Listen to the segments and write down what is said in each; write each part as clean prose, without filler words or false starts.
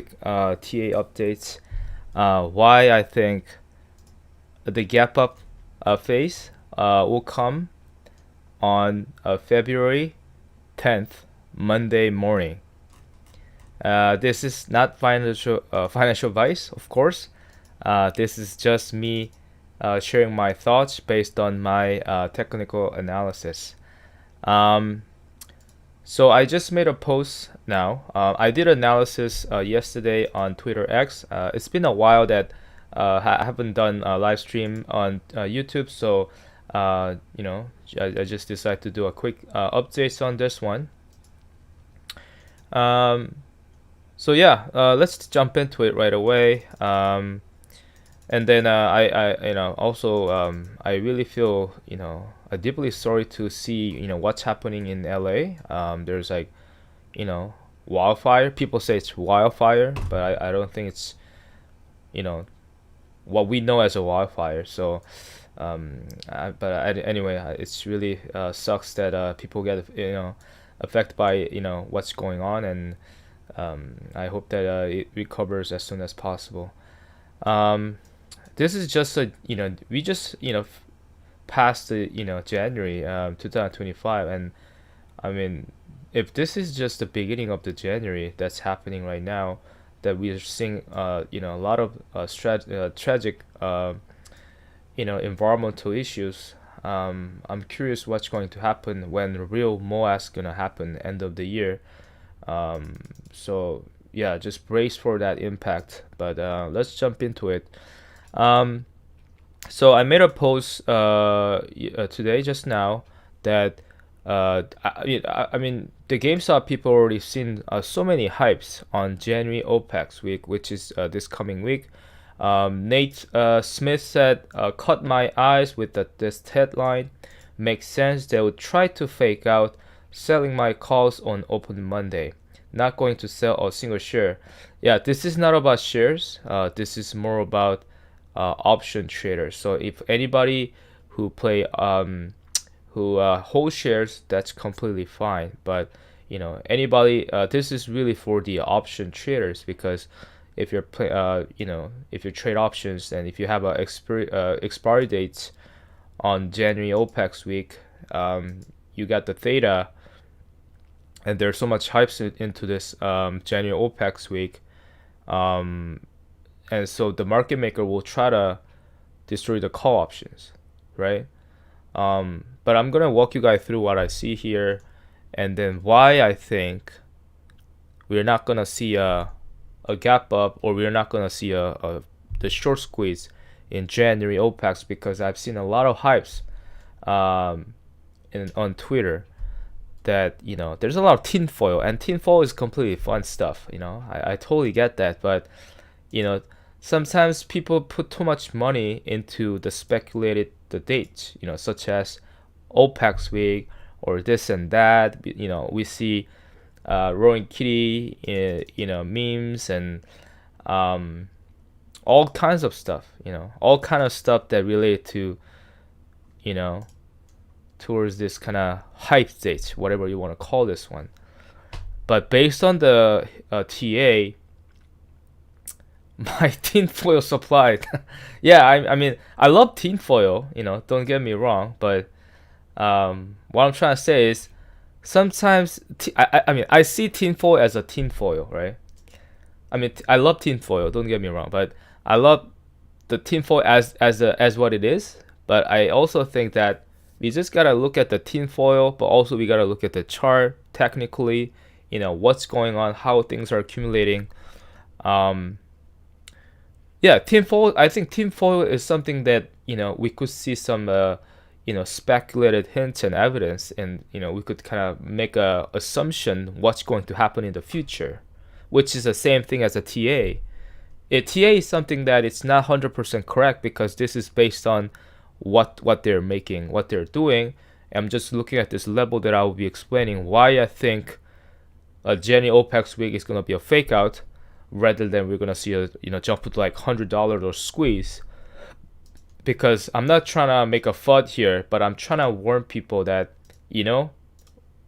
TA updates. Why I think the gap up phase will come on February 10th, Monday morning. This is not financial advice, of course. This is just me sharing my thoughts based on my technical analysis. Um, so I just made a post now. I did analysis yesterday on Twitter X. It's been a while that I haven't done a live stream on YouTube, so I just decided to do a quick updates on this one. Um, so yeah, let's jump into it right away. And then also I really feel deeply sorry to see what's happening in LA. There's like wildfire. People say it's wildfire, but I don't think it's you know what we know as a wildfire. So anyway, it's really sucks that people get affected by what's going on, and I hope that it recovers as soon as possible. Um, this is just we just past the January 2025, and I mean if this is just the beginning of the January that's happening right now, that we are seeing a lot of tragic environmental issues. I'm curious what's going to happen when the real MOA's gonna happen end of the year. So yeah, just brace for that impact. But let's jump into it. Um, so I made a post today just now that I mean the GameStop people already seen so many hypes on January Opex week, which is this coming week. Nate Smith said, "Caught my eyes with this headline. Makes sense. They would try to fake out selling my calls on open Monday. Not going to sell a single share." Yeah, this is not about shares. This is more about option traders. So if anybody who play who hold shares, that's completely fine. But anybody, this is really for the option traders, because if you're if you trade options, and if you have a expiry date on January OPEX week, you got the theta, and there's so much hype into this January OPEX week, and so the market maker will try to destroy the call options, right? But I'm gonna walk you guys through what I see here, and then why I think we're not gonna see a gap up, or we're not gonna see the short squeeze in January OPEX, because I've seen a lot of hypes on Twitter that there's a lot of tinfoil, and tinfoil is completely fun stuff. I totally get that, but sometimes people put too much money into the speculated the dates, such as OPEX week or this and that. We see Roaring Kitty, memes, and all kinds of stuff, all kind of stuff that relate to, towards this kind of hype state, whatever you want to call this one. But based on the TA, my tinfoil supply, yeah, I mean, I love tinfoil, don't get me wrong, but what I'm trying to say is sometimes I mean I see tinfoil as a tinfoil, right? I mean I love tinfoil, don't get me wrong, but I love the tinfoil as what it is. But I also think that we just gotta look at the tinfoil, but also we gotta look at the chart technically, what's going on, how things are accumulating. Yeah, tinfoil. I think tinfoil is something that we could see some speculated hints and evidence, and we could kind of make a assumption what's going to happen in the future, which is the same thing as a TA. A TA is something that it's not 100% correct, because this is based on what they're making, what they're doing. I'm just looking at this level that I will be explaining why I think a January OPEX week is going to be a fake out, rather than we're gonna see a jump to like $100 or squeeze. Because I'm not trying to make a FUD here, but I'm trying to warn people that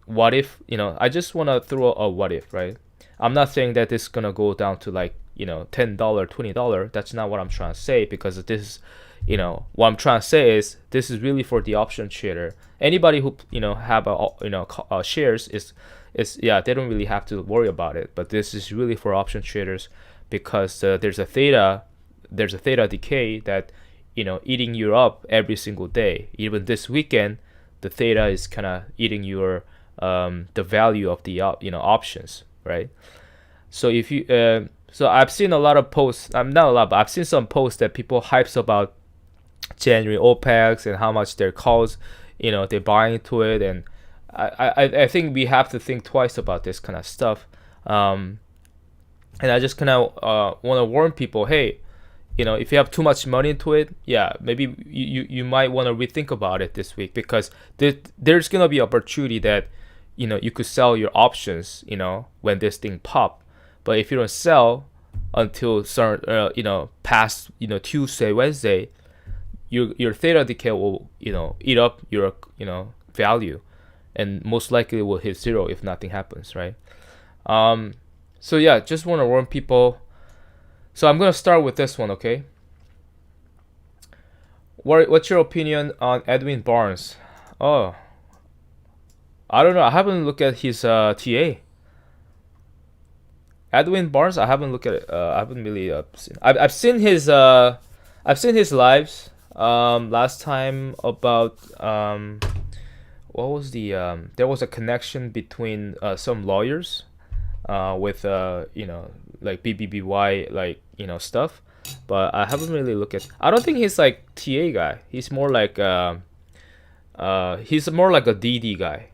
what if I just want to throw a what if, right? I'm not saying that this is gonna go down to like, you know, $10, $20. That's not what I'm trying to say, because this is, you know, what I'm trying to say is this is really for the option trader. Anybody who, you know, have a, you know, shares is yeah, they don't really have to worry about it. But this is really for option traders, because there's a theta decay that, you know, eating you up every single day. Even this weekend, the theta is kind of eating your the value of the you know, options, right? So if you so I've seen a lot of posts. I'm not a lot, but I've seen some posts that people hypes about January Opex and how much their calls, you know, they're buying into it. And I think we have to think twice about this kind of stuff. And I just kind of want to warn people, hey, you know, if you have too much money into it, yeah, maybe you might want to rethink about it this week, because there's gonna be opportunity that, you know, you could sell your options, you know, when this thing pop. But if you don't sell until certain, you know, past, you know, Tuesday, Wednesday, your theta decay will, you know, eat up your, you know, value, and most likely will hit zero if nothing happens, right? So yeah, just want to warn people. So I'm gonna start with this one, okay? What's your opinion on Edwin Barnes? Oh, I don't know. I haven't looked at his TA. Edwin Barnes, I haven't looked at it. I haven't really seen. I've seen his lives. Last time about what was the there was a connection between some lawyers with you know, like BBBY, like, you know, stuff. But I haven't really looked at. I don't think he's like TA guy. He's more like a DD guy.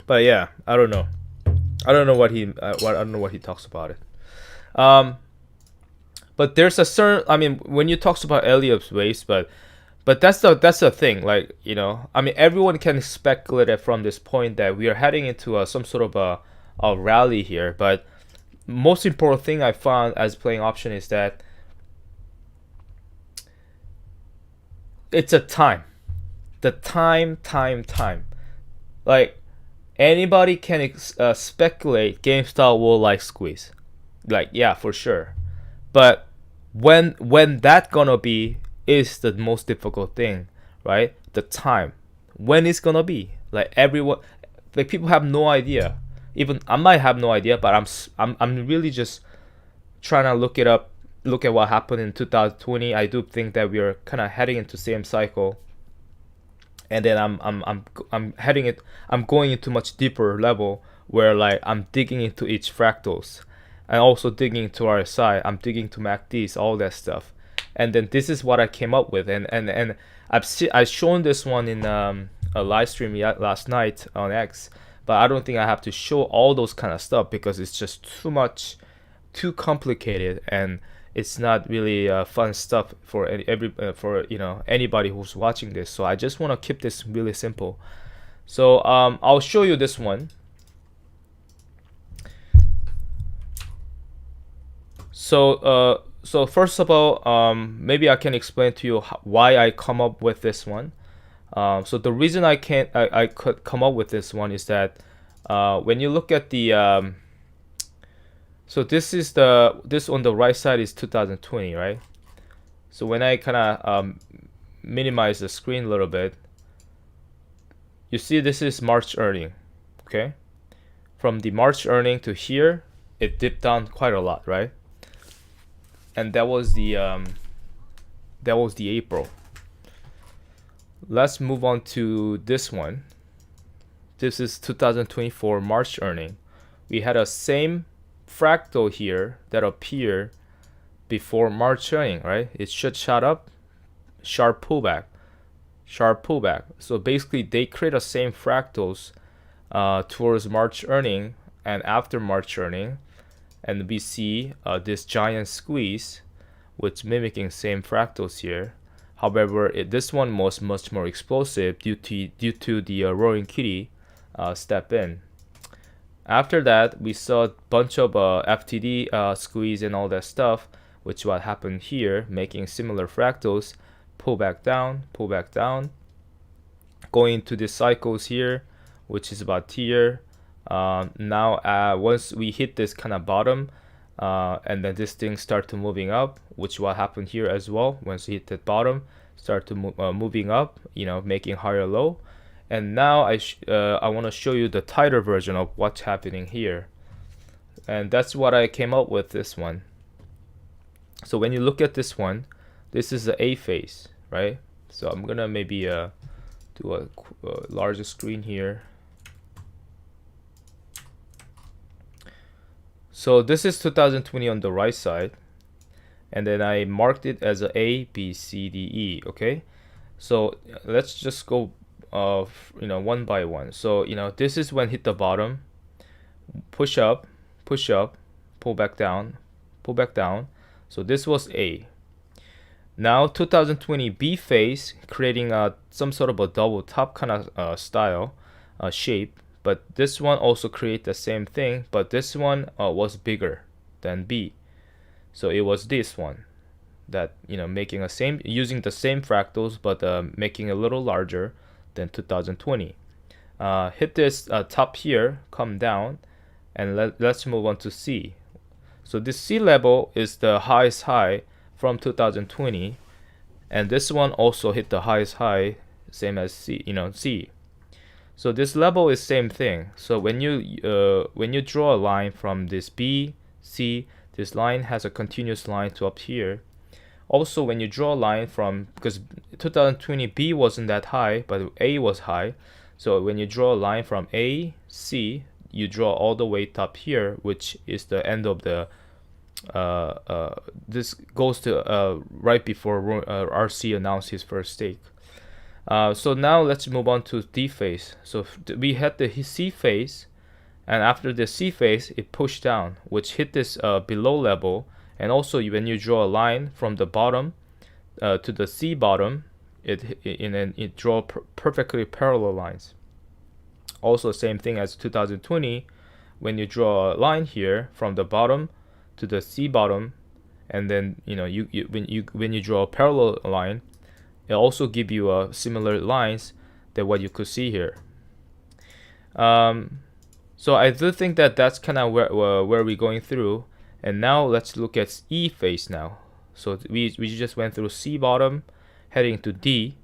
But yeah, I don't know. I don't know what he talks about it. But there's a certain. I mean, when you talks about Elliott's ways, but that's the thing. Like, you know, I mean, everyone can speculate it from this point that we are heading into some sort of a rally here. But most important thing I found as playing option is that it's a time. The time. Like, anybody can speculate GameStop will like squeeze. Like, yeah, for sure. But when that gonna be is the most difficult thing, right? The time. When it's gonna be. Like, everyone, like, people have no idea. Even I might have no idea, but I'm really just trying to look it up, look at what happened in 2020. I do think that we are kind of heading into same cycle. And then I'm going into much deeper level, where like I'm digging into each fractals, and also digging into RSI. I'm digging to MACDs, all that stuff. And then this is what I came up with, and I've shown this one in a live stream last night on X, but I don't think I have to show all those kind of stuff, because it's just too complicated, and it's not really fun stuff for for you know, anybody who's watching this. So I just want to keep this really simple. So I'll show you this one. So so first of all, maybe I can explain to you why I come up with this one. So the reason I could come up with this one is that when you look at the so this on the right side is 2020, right? So when I kind of minimize the screen a little bit, you see this is March earning, okay? From the March earning to here, it dipped down quite a lot, right? And that was the April. Let's move on to this one. This is 2024 March earning. We had a same fractal here that appeared before March earning, right? It should shot up, sharp pullback. So basically they create the same fractals towards March earning and after March earning, and we see this giant squeeze, which mimicking same fractals here. However, this one was much more explosive due to the roaring kitty step in. After that, we saw a bunch of FTD squeeze and all that stuff, which what happened here, making similar fractals, pull back down, going into the cycles here, which is about here, Now once we hit this kind of bottom, and then this thing start to moving up, which will happen here as well. Once we hit the bottom, start to moving up, making higher low. And now I want to show you the tighter version of what's happening here, and that's what I came up with this one. So when you look at this one, this is the A phase, right? So I'm gonna maybe do a larger screen here. So this is 2020 on the right side, and then I marked it as A, B, C, D, E. Okay, so let's just go one by one. So this is when hit the bottom, push up, pull back down, pull back down. So this was A. Now 2020 B phase, creating some sort of a double top kind of style shape. But this one also create the same thing, but this one was bigger than B. So it was this one that making using the same fractals, but making a little larger than 2020. Hit this top here, come down, and let's move on to C. So this C level is the highest high from 2020, and this one also hit the highest high, same as C. C. So this level is same thing. So when you draw a line from this B, C, this line has a continuous line to up here. Also, when you draw a line from, because 2020 B wasn't that high, but A was high. So when you draw a line from A, C, you draw all the way up here, which is the end of the this goes to right before RC announced his first stake. So now let's move on to D phase. So we had the C phase, and after the C phase, it pushed down, which hit this below level. And also, when you draw a line from the bottom to the C bottom, it draw perfectly parallel lines. Also, same thing as 2020, when you draw a line here from the bottom to the C bottom, and then when you draw a parallel line, it also give you similar lines than what you could see here. So I do think that that's kind of where we're going through. And now let's look at E phase now. So we just went through C bottom, heading to D.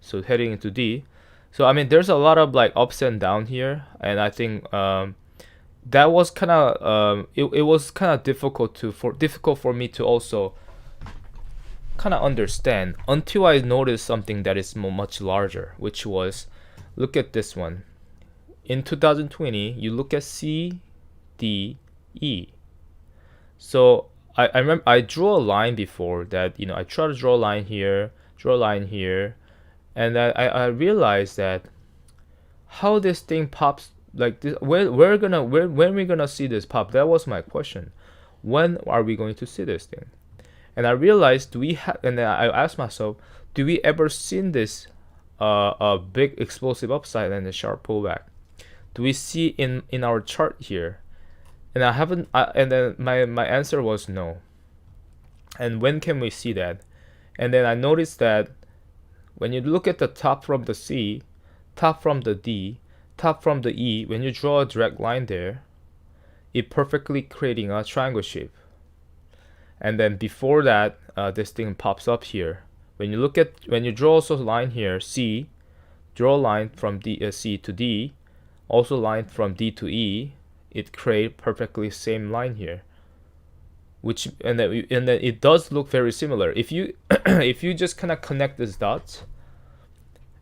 So heading into D. So I mean, there's a lot of like ups and down here, and I think that was kind of it was kind of difficult for me to also kind of understand until I noticed something that is much larger, which was, look at this one. In 2020, you look at C, D, E. So I remember I drew a line before that. I try to draw a line here, and I realized that how this thing pops like this. When we're gonna see this pop? That was my question. When are we going to see this thing? And I realized, and then I asked myself, do we ever seen this a big explosive upside and a sharp pullback? Do we see in our chart here? And I haven't. And then my answer was no. And when can we see that? And then I noticed that when you look at the top from the C, top from the D, top from the E, when you draw a direct line there, it perfectly creating a triangle shape. And then before that, this thing pops up here. When you draw also a line here, C, draw a line from C to D, also line from D to E, it create perfectly same line here. And then it does look very similar. If you if you just kind of connect these dots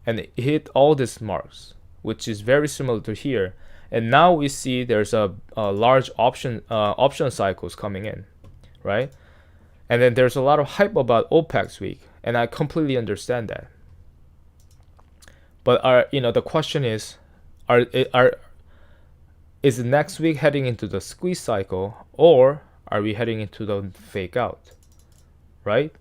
and hit all these marks, which is very similar to here, and now we see there's a large option cycles coming in, right? And then there's a lot of hype about Opex week, and I completely understand that. But the question is, is next week heading into the squeeze cycle, or are we heading into the fake out, right?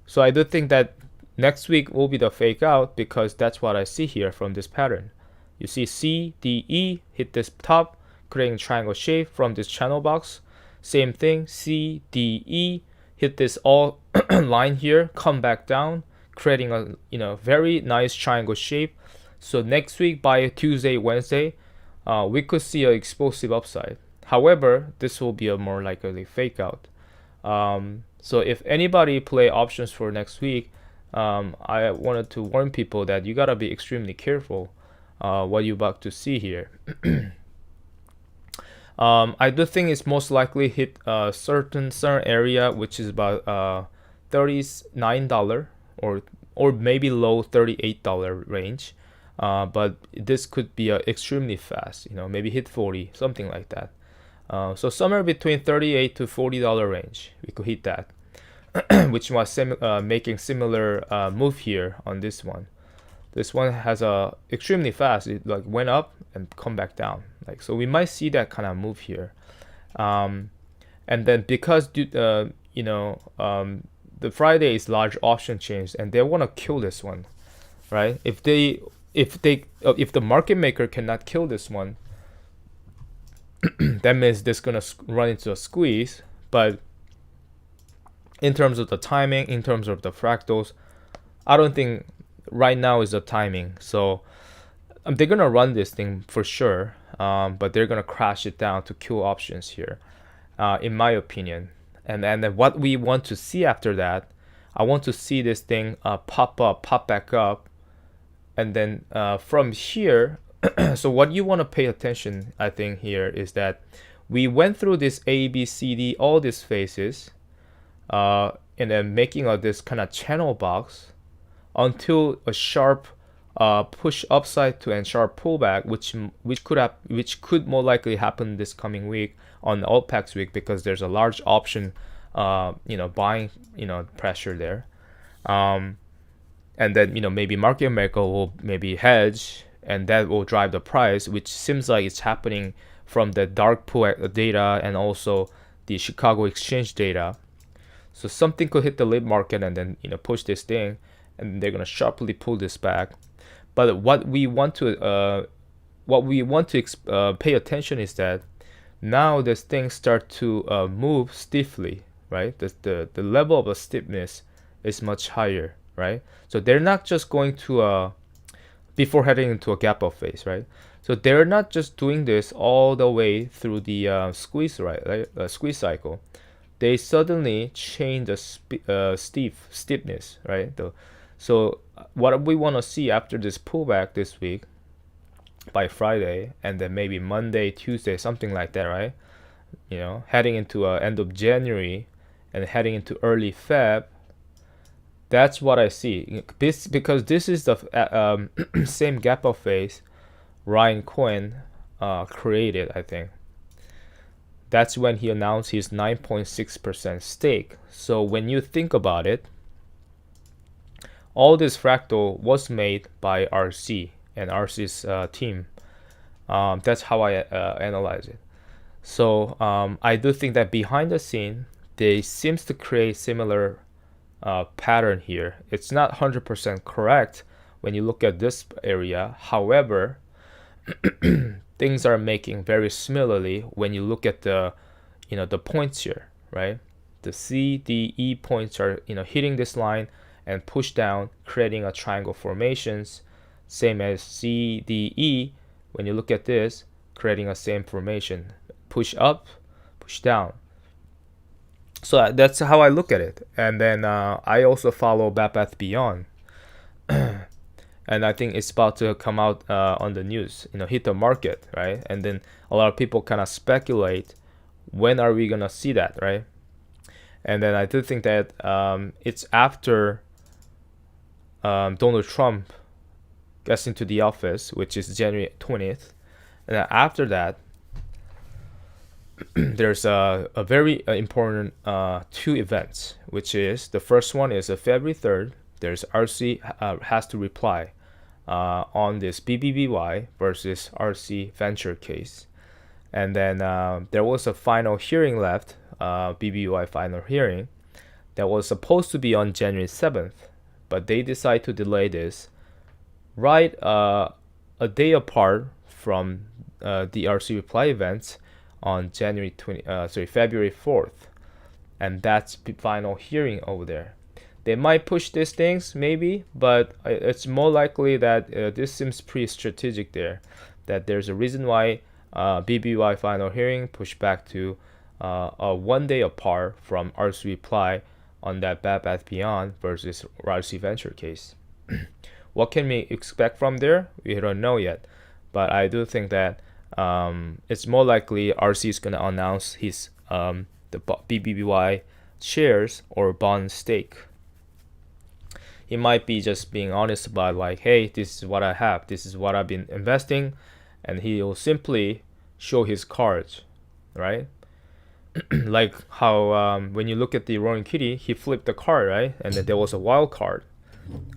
So I do think that next week will be the fake out, because that's what I see here from this pattern. You see C, D, E hit this top, creating triangle shape from this channel box. Same thing, C, D, E hit this all line here, come back down, creating a very nice triangle shape. So next week by Tuesday, Wednesday, we could see an explosive upside. However, this will be a more likely fake out. So if anybody play options for next week, I wanted to warn people that you gotta be extremely careful what you're about to see here. I do think it's most likely hit a certain area, which is about $39 or maybe low $38 range. But this could be extremely fast, maybe hit 40, something like that. So somewhere between $38 to $40 range, we could hit that, which was making similar move here on this one. This one has a extremely fast. It like went up and come back down. So we might see that kind of move here. And then because the Friday is large option change and they want to kill this one, right? If the market maker cannot kill this one, that means this gonna run into a squeeze. But in terms of the timing, in terms of the fractals, I don't think right now is the timing. So they're gonna run this thing for sure, but they're gonna crash it down to kill options here, in my opinion. And then what we want to see after that, I want to see this thing pop back up, and then from here. So what you want to pay attention, I think, here is that we went through this A, B, C, D, all these phases, and then making this kind of channel box until a sharp push upside to and sharp pullback, which could more likely happen this coming week on the Opex week, because there's a large option, buying, pressure there, and then maybe market maker will maybe hedge, and that will drive the price, which seems like it's happening from the dark pool data and also the Chicago exchange data. So something could hit the late market and then push this thing, and they're gonna sharply pull this back. But what we want to pay attention is that now this thing start to move stiffly, right? The level of the stiffness is much higher, right? So they're not just going to before heading into a gap up phase, right? So they're not just doing this all the way through the squeeze, right? Squeeze cycle. They suddenly change the stiffness, right? So what we want to see after this pullback this week by Friday, and then maybe Monday, Tuesday, something like that, right? Heading into end of January and heading into early Feb. That's what I see. Because this is the same gap up phase Ryan Cohen created, I think. That's when he announced his 9.6% stake. So when you think about it, all this fractal was made by RC and RC's team. That's how I analyze it. So I do think that behind the scene, they seems to create similar pattern here. It's not 100% correct when you look at this area. However, things are making very similarly when you look at the points here, right? The C, D, E points are hitting this line and push down, creating a triangle formations. Same as C, D, E. When you look at this, creating a same formation, push up, push down. So that's how I look at it. And then I also follow Bed Bath Beyond. And I think it's about to come out on the news, hit the market, right? And then a lot of people kind of speculate, when are we going to see that, right? And then I do think that it's after Donald Trump gets into the office, which is January 20th. And then after that, there's a very important two events, which is the first one is February 3rd. There's RC has to reply on this BBBY versus RC venture case. And then there was a final hearing left, BBBY final hearing, that was supposed to be on January 7th. But they decide to delay this right a day apart from the RC reply events on February 4th. And that's the final hearing over there. They might push these things, maybe, but it's more likely that this seems pretty strategic there. that there's a reason why BBY final hearing pushed back to a 1 day apart from RC reply on that Bed Bath Beyond versus RC Venture case. What can we expect from there? We don't know yet, but I do think that it's more likely RC is going to announce his the BBBY shares or bond stake. He might be just being honest about like, hey, this is what I have, this is what I've been investing, and he'll simply show his cards, right? Like how when you look at the Roaring Kitty, he flipped the card, right? And then there was a wild card.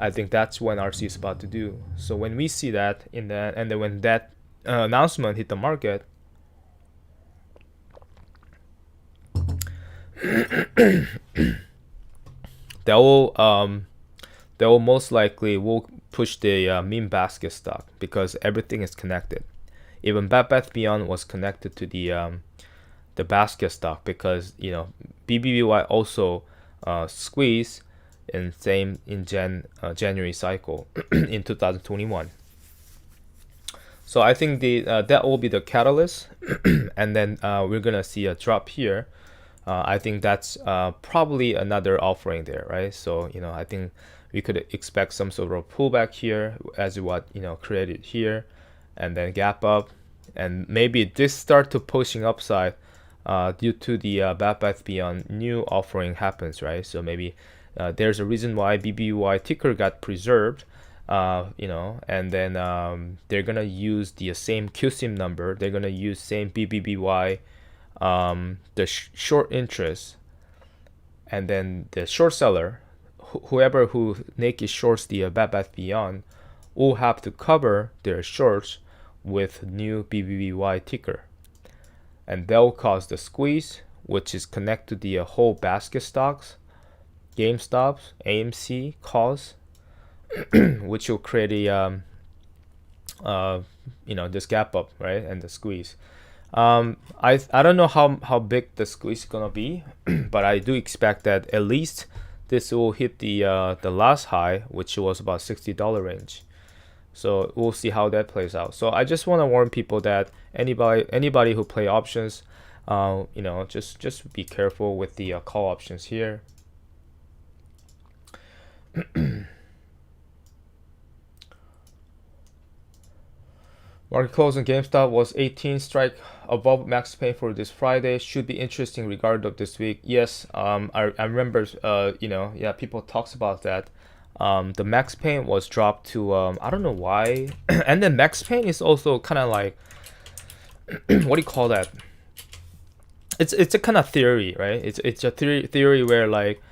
I think that's when RC is about to do. So when we see that in that, and then when that announcement hit the market, that will most likely will push the meme basket stock because everything is connected. Even Bed Bath Beyond was connected to the basket stock because BBBY also squeezed in January cycle in 2021. So I think that will be the catalyst, and then we're gonna see a drop here. I think that's probably another offering there, right? So I think we could expect some sort of pullback here as what created here, and then gap up, and maybe this start to pushing upside due to the Bed Bath Beyond new offering happens, right? So maybe there's a reason why BBY ticker got preserved, and then they're gonna use the same QSIM number. They're gonna use same BBBY, the short interest, and then the short seller, whoever who naked shorts the Bed Bath Beyond, will have to cover their shorts with new BBBY ticker, and they'll cause the squeeze, which is connected to the whole basket stocks, GameStop's, AMC cause, which will create a this gap up, right, and the squeeze. I don't know how big the squeeze is gonna be, but I do expect that at least this will hit the last high, which was about $60 range. So we'll see how that plays out. So I just want to warn people that anybody who play options, just be careful with the call options here. Market close on GameStop was 18 strike above max pain for this Friday. Should be interesting regard of this week. Yes, I remember, people talks about that. The max pain was dropped to, I don't know why. And then max pain is also kind of like, what do you call that? It's a kind of theory, right? It's a theory where like,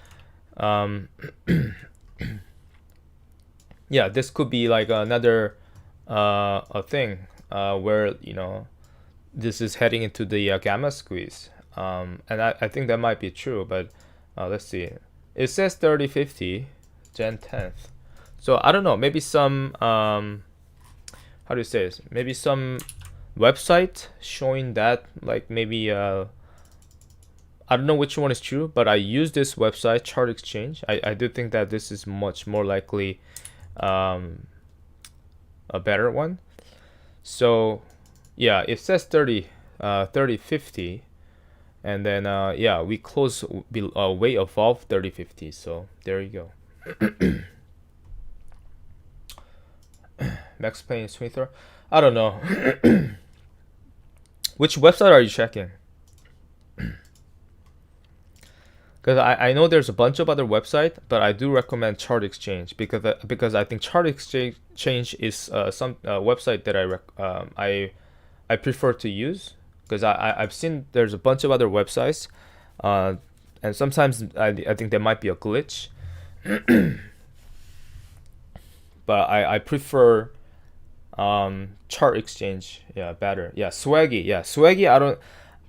yeah, this could be like another a thing where this is heading into the gamma squeeze, and I think that might be true, but let's see. It says 3050 Jan 10th, so I don't know, maybe some how do you say this, maybe some website showing that, like maybe I don't know which one is true, but I use this website Chart Exchange. I do think that this is much more likely a better one. So yeah, it says 3050, and then yeah, we close way above 3050, so there you go. Max Payne is 23rd. I don't know. Which website are you checking? Because I know there's a bunch of other websites, but I do recommend Chart Exchange because I think Chart Exchange is some website that I prefer to use, because I've seen there's a bunch of other websites, and sometimes I think there might be a glitch, but I prefer Chart Exchange, better. Swaggy I don't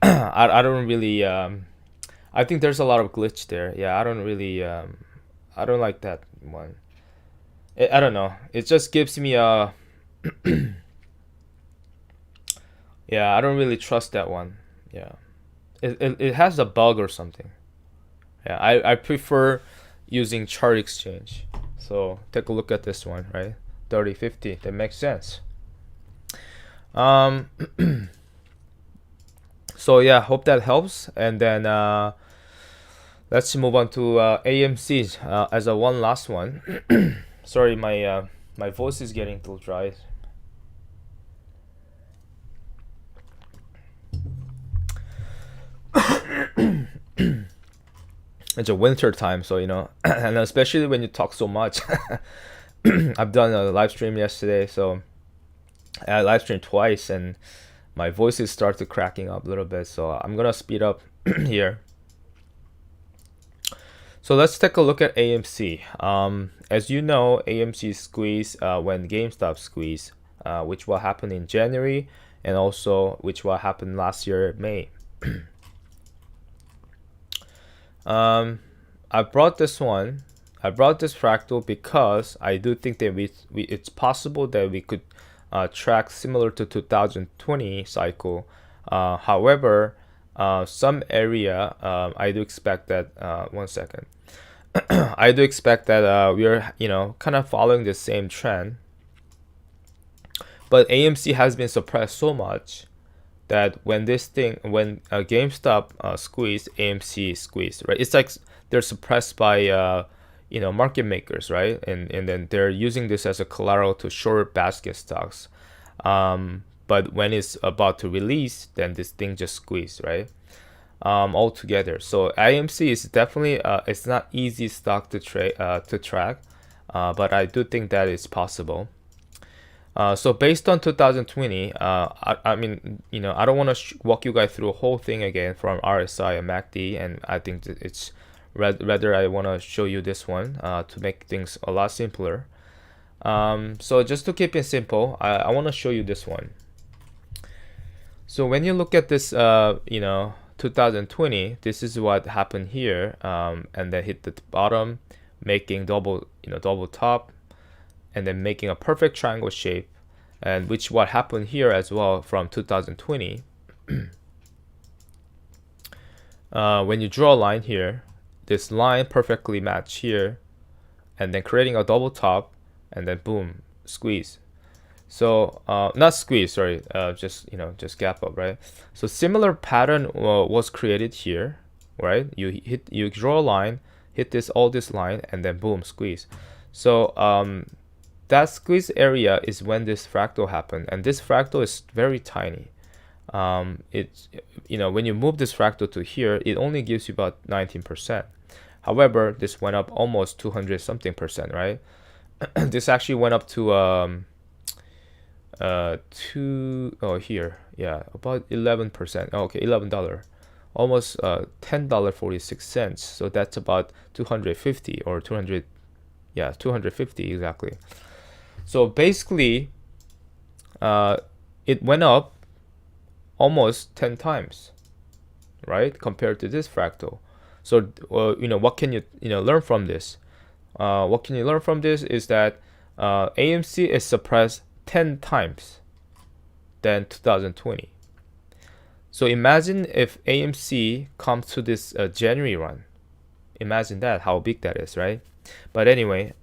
I don't really I think there's a lot of glitch there. I don't really I don't like that one. I don't know, it just gives me a I don't really trust that one. It has a bug or something. I prefer using Chart Exchange. So take a look at this one, right? 3050, that makes sense. Um, so yeah, hope that helps. And then let's move on to AMC as a one last one. Sorry, my voice is getting too dry. It's a winter time, so and especially when you talk so much. I've done a live stream yesterday, so I live streamed twice, and my voices started cracking up a little bit. So I'm gonna speed up here. So let's take a look at AMC. As you know, AMC squeeze when GameStop squeeze, which will happen in January, and also which will happen last year May. I brought this one. I brought this fractal because I do think that it's possible that we could track similar to 2020 cycle. However, some area I do expect that. One second. I do expect that we are kind of following the same trend. But AMC has been suppressed so much that when GameStop squeeze, AMC squeeze, right? It's like they're suppressed by market makers, right? And then they're using this as a collateral to short basket stocks. But when it's about to release, then this thing just squeeze, right? All together. So AMC is definitely it's not easy stock to track, but I do think that it's possible. So based on 2020, I mean, I don't want to walk you guys through a whole thing again from RSI and MACD, and I think that it's rather I want to show you this one to make things a lot simpler. So just to keep it simple, I want to show you this one. So when you look at this, 2020, this is what happened here, and then hit the bottom, making double top, and then making a perfect triangle shape, and which what happened here as well from 2020. When you draw a line here, this line perfectly match here, and then creating a double top, and then boom, squeeze. So not squeeze, sorry, just gap up, right? So similar pattern was created here, right? You draw a line, hit all this line, and then boom, squeeze. So that squeeze area is when this fractal happened, and this fractal is very tiny. It's when you move this fractal to here, it only gives you about 19%. However, this went up almost 200 something percent, right? This actually went up to here, yeah, about 11%. Oh, okay, $11, almost $10.46. So that's about 250 or 200, yeah, 250 exactly. So basically, it went up almost 10 times, right, compared to this fractal. So what can you learn from this? What can you learn from this is that AMC is suppressed 10 times than 2020. So imagine if AMC comes to this January run. Imagine that, how big that is, right? But anyway,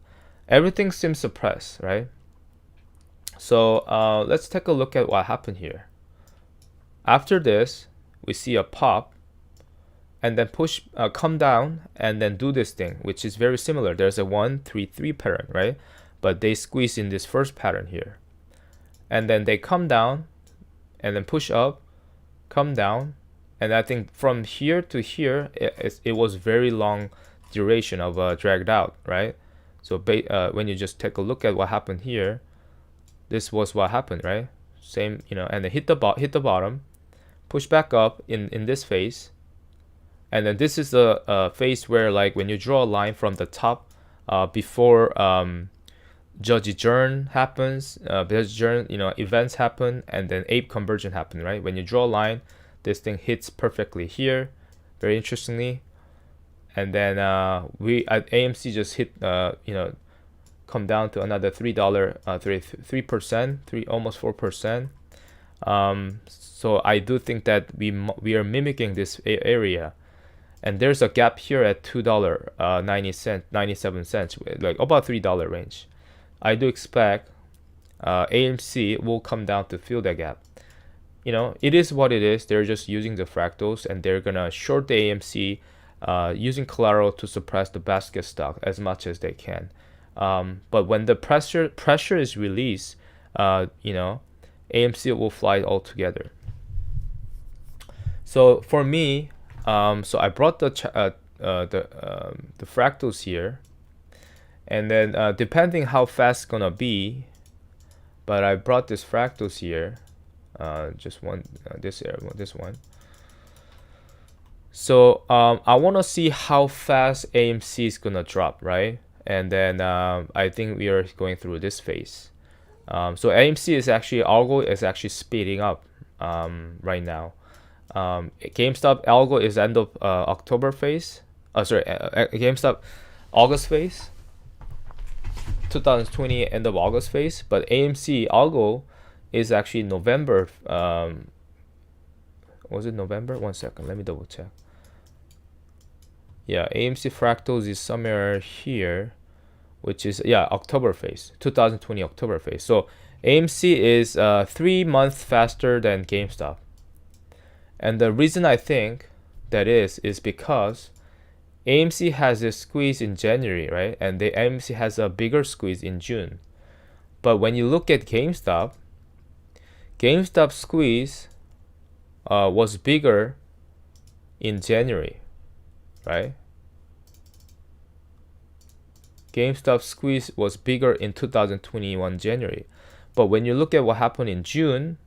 everything seems suppressed, right? So let's take a look at what happened here. After this, we see a pop, and then come down, and then do this thing, which is very similar. There's a 1, 3, 3 pattern, right? But they squeeze in this first pattern here. And then they come down, and then push up, come down, and I think from here to here, it was very long duration of dragged out, right? So when you just take a look at what happened here, this was what happened, right? Same, and then hit the bottom, push back up in this phase, and then this is the phase where, like, when you draw a line from the top before Judge Adjourn happens, events happen, and then ape conversion happen, right? When you draw a line, this thing hits perfectly here, very interestingly, and then we at AMC just hit come down to another $3, 3%, almost 4%. So I do think that we are mimicking this area, and there's a gap here at $2.97, like about $3 range. I do expect AMC will come down to fill that gap. You know, it is what it is. They're just using the fractals, and they're gonna short the AMC using collateral to suppress the basket stock as much as they can. But when the pressure is released, you know, AMC will fly altogether. So for me, so I brought the fractals here, and then depending how fast it's gonna be, but I brought this fractals here. Just one, this one. So I want to see how fast AMC is gonna drop, right? And then I think we are going through this phase. So AMC is actually, algo is actually speeding up right now. GameStop algo is end of October phase. GameStop August phase. 2020 end of August phase, but AMC algo is actually November. Was it November? One second, let me double check. Yeah, AMC fractals is somewhere here, which is, yeah, October phase, 2020 October phase. So AMC is 3 months faster than GameStop. And the reason I think that is because AMC has a squeeze in January, right? And the AMC has a bigger squeeze in June. But when you look at GameStop squeeze was bigger in January, right? GameStop squeeze was bigger in 2021 January. But when you look at what happened in June,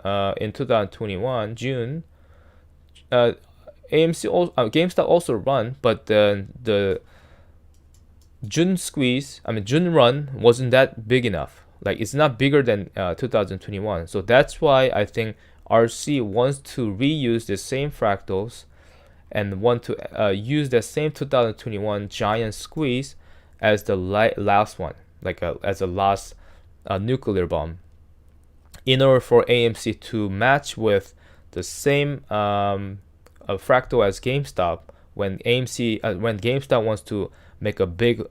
in 2021 June, GameStop also run, but the June squeeze, June run wasn't that big enough. Like, it's not bigger than 2021. So that's why I think RC wants to reuse the same fractals and want to use the same 2021 giant squeeze as the last one, like as a last nuclear bomb, in order for AMC to match with the same fractal as GameStop when GameStop wants to make a big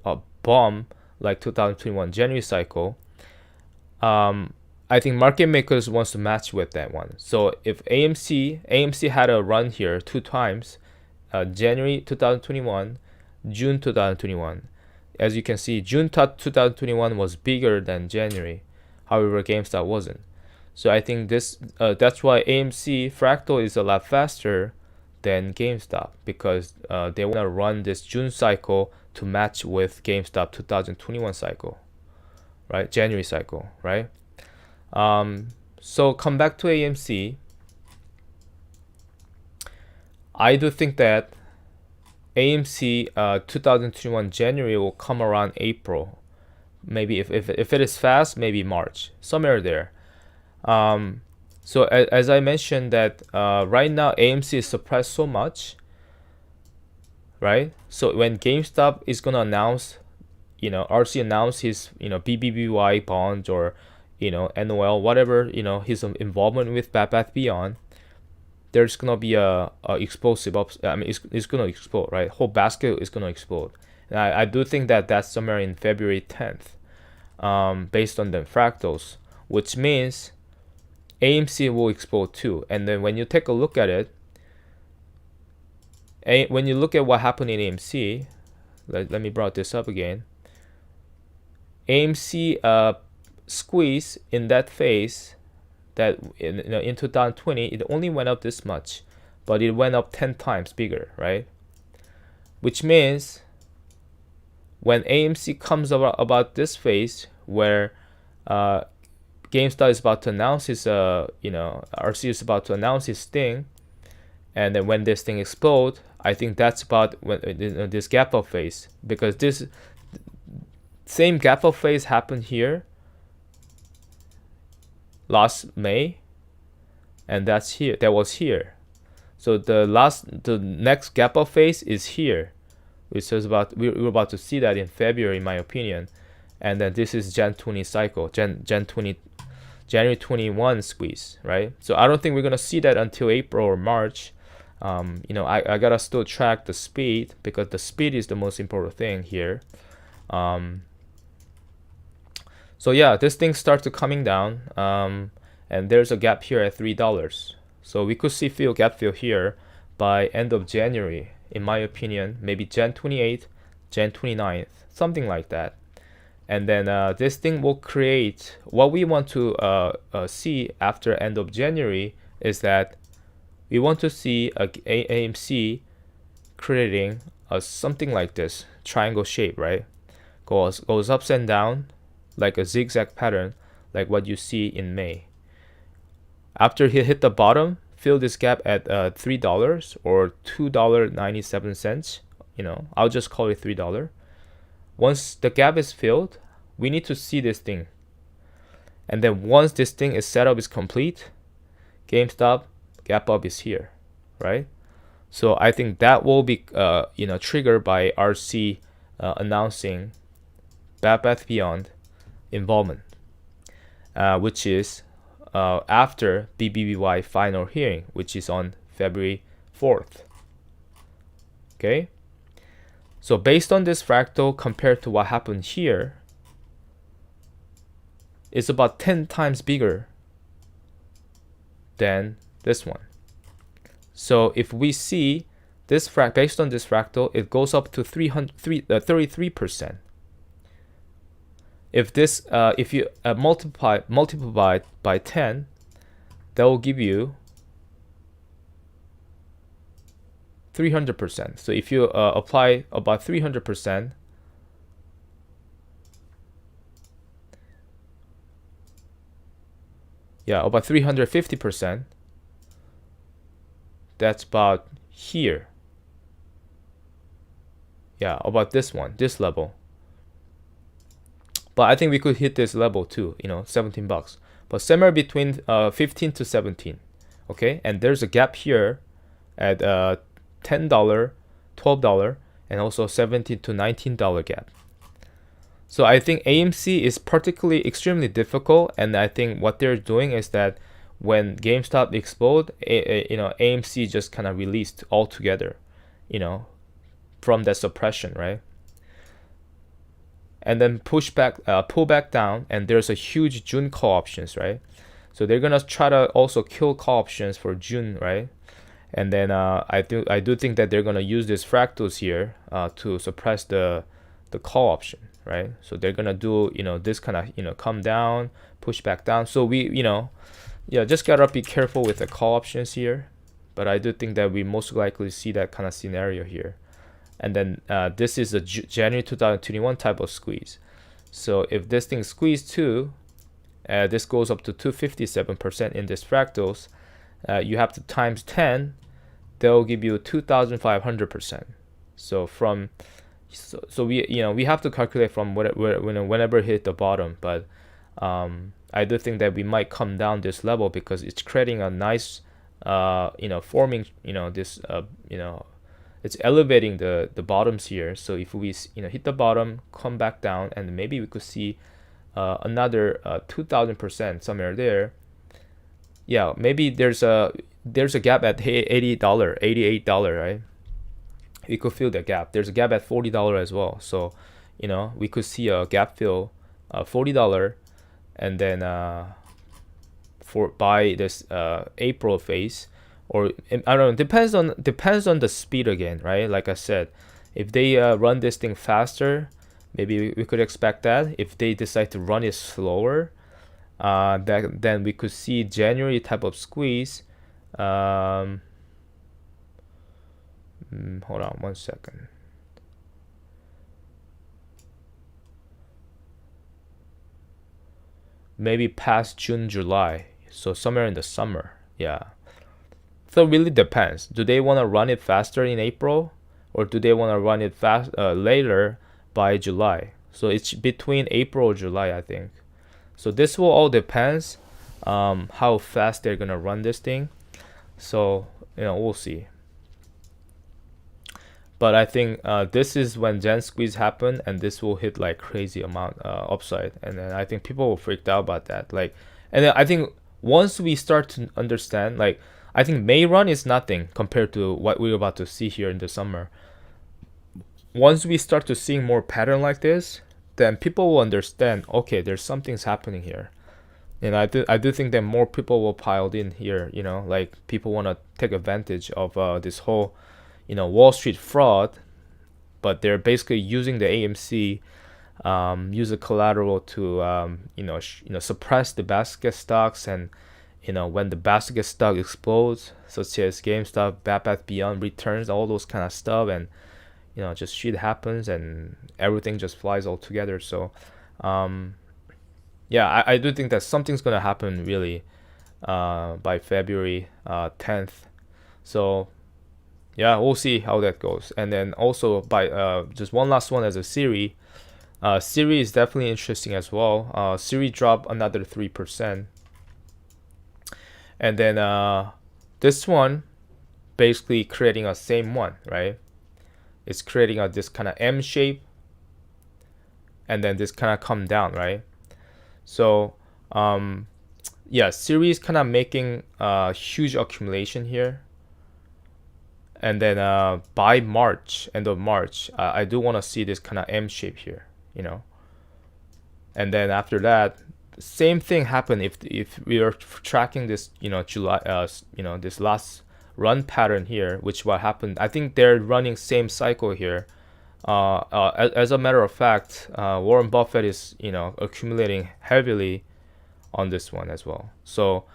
bomb like 2021 January cycle. I think market makers wants to match with that one. So if AMC had a run here 2 times, January 2021, June 2021. As you can see, June 2021 was bigger than January. However, GameStop wasn't. So I think this that's why AMC fractal is a lot faster than GameStop, because they want to run this June cycle to match with GameStop 2021 cycle, right? January cycle, right? So come back to AMC. I do think that AMC 2021 January will come around April. Maybe if it is fast, maybe March, somewhere there. So as I mentioned that right now AMC is suppressed so much, right? So when GameStop is gonna announce, RC announce his, BBBY bonds, or, NOL, whatever, his involvement with Bed Bath Beyond, there's gonna be a explosive it's gonna explode, right? Whole basket is gonna explode. And I do think that that's somewhere in February 10th, based on the fractals, which means AMC will explode too. And then when you take a look at it, when you look at what happened in AMC, let me bring this up again. AMC squeeze in that phase, that in 2020, it only went up this much, but it went up 10 times bigger, right? Which means when AMC comes about this phase where GameStop is about to announce his, RC is about to announce his thing, and then when this thing explodes, I think that's about when this gap up phase, because this same gap up phase happened here last May, and that was here. So the next gap up phase is here, which is we're about to see that in February, in my opinion. And then this is Jan 20 cycle, January 21 squeeze, right? So I don't think we're gonna see that until April or March. I gotta still track the speed, because the speed is the most important thing here. So yeah, this thing starts coming down, and there's a gap here at $3. So we could see gap fill here by end of January, in my opinion, maybe Jan 28th, Jan 29th, something like that. And then this thing will create what we want to see after end of January is that we want to see AMC creating something like this triangle shape, right? Goes ups and down like a zigzag pattern, like what you see in May. After he hit the bottom, fill this gap at $3 or $2.97. I'll just call it $3. Once the gap is filled, we need to see this thing. And then once this thing is setup is complete, GameStop gap up is here, right? So I think that will be triggered by RC announcing Bed Bath Beyond involvement, which is after BBBY final hearing, which is on February 4th. Okay. So based on this fractal compared to what happened here, it's about 10 times bigger than this one. So if we see this based on this fractal, it goes up to 33%. If this, if you multiply by 10, that will give you 300%. So if you apply about 300%, about 350%, that's about here. About this level. But I think we could hit this level too, $17. But somewhere between 15 to 17. Okay, and there's a gap here at $10, $12, and also $17 to $19 gap. So I think AMC is particularly extremely difficult, and I think what they're doing is that when GameStop explode, AMC just kind of released altogether, from that suppression, right? And then pull back down, and there's a huge June call options, right? So they're gonna try to also kill call options for June, right? And then I do think that they're gonna use these fractals here to suppress the call option, right? So they're gonna do this kind of come down, push back down. So we just gotta be careful with the call options here. But I do think that we most likely see that kind of scenario here. And then this is a January 2021 type of squeeze. So if this thing squeezed too, this goes up to 257% in this fractals. You have to times 10. They'll give you 2,500%. So we have to calculate from whenever it hit the bottom. But I do think that we might come down this level because it's creating a nice forming this it's elevating the bottoms here. So if we hit the bottom, come back down, and maybe we could see another 2,000% somewhere there. Maybe there's a gap at $88, $88, right? We could fill that gap. There's a gap at $40 as well. So we could see a gap fill $40, and then by this April phase. Or I don't know, depends on the speed again, right? Like I said, if they run this thing faster, maybe we could expect that. If they decide to run it slower, then we could see January type of squeeze. Hold on 1 second. Maybe past June, July, so somewhere in the summer. So it really depends. Do they want to run it faster in April, or do they want to run it later by July? So it's between April or July, I think. So this will all depends how fast they're gonna run this thing. So we'll see. But I think this is when Jan squeeze happen, and this will hit like crazy amount upside, and then I think people will freak out about that. And then I think once we start to understand, I think May run is nothing compared to what we're about to see here in the summer. Once we start to seeing more pattern like this, then people will understand, okay, there's something's happening here. And I do think that more people will pile in here, like people want to take advantage of this whole, Wall Street fraud, but they're basically using the AMC, use the collateral to, suppress the basket stocks. And, when the basket stock explodes, such as GameStop, Bed Bath Beyond returns, all those kind of stuff, and, just shit happens and everything just flies all together. So, yeah, I do think that something's gonna happen really by February 10th. So yeah, we'll see how that goes. And then also by just one last one as a SIRI. SIRI is definitely interesting as well. SIRI dropped another 3%. And then this one basically creating a same one, right? It's creating this kind of M shape, and then this kind of come down, right? So yeah, SIRI is kind of making a huge accumulation here. And then by March, end of March, I do want to see this kind of M shape here, And then after that, same thing happened if we are tracking this, July, this last run pattern here, which what happened. I think they're running same cycle here. As a matter of fact, Warren Buffett is, accumulating heavily on this one as well. So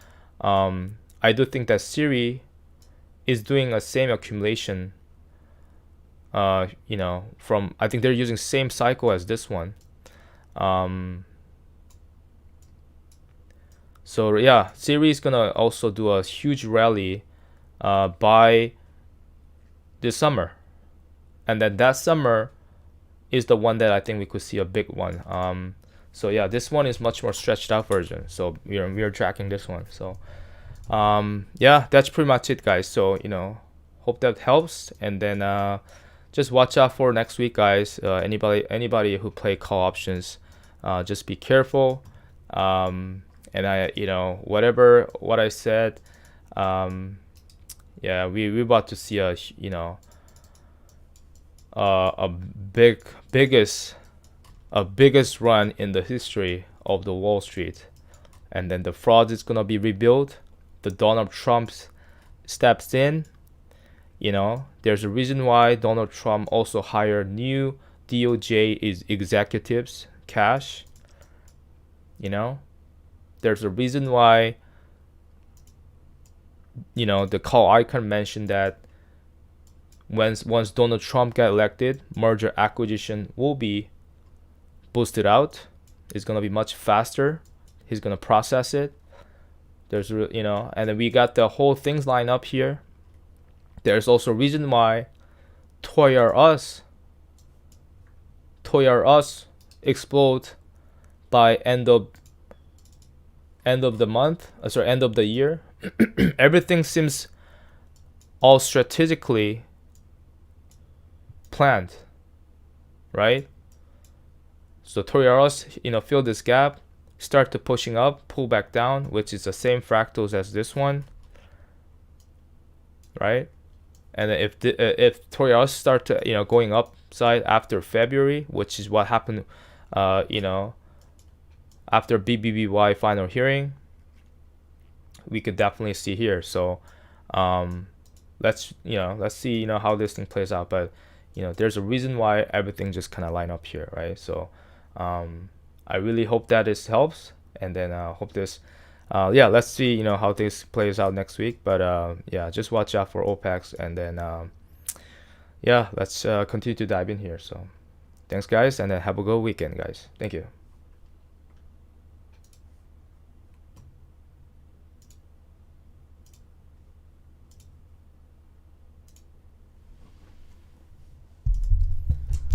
I do think that SIRI is doing a same accumulation. From, I think they're using same cycle as this one. So yeah, SIRI is gonna also do a huge rally by this summer, and then that summer is the one that I think we could see a big one. So yeah, this one is much more stretched out version. So we're tracking this one. So yeah, that's pretty much it, guys. So hope that helps. And then just watch out for next week, guys. Anybody who play call options, just be careful. And what I said, yeah, we about to see a biggest run in the history of the Wall Street. And then the fraud is gonna be rebuilt. The Donald Trump steps in. There's a reason why Donald Trump also hired new DOJ executives, cash. There's a reason why, the call icon mentioned that once Donald Trump got elected, merger acquisition will be boosted out. It's going to be much faster. He's going to process it. There's, and then we got the whole things lined up here. There's also a reason why Toy R Us explode by end of the month, end of the year. Everything seems all strategically planned, right? So Toy R Us, fill this gap, start to pushing up, pull back down, which is the same fractals as this one, right? And if Toy R Us start to going upside after February, which is what happened, after BBBY final hearing, we could definitely see here. So let's see how this thing plays out. But there's a reason why everything just kind of line up here, right? So I really hope that this helps, and then hope this let's see how this plays out next week. But yeah, just watch out for Opex, and then yeah, let's continue to dive in here. So thanks, guys, and then have a good weekend, guys. Thank you.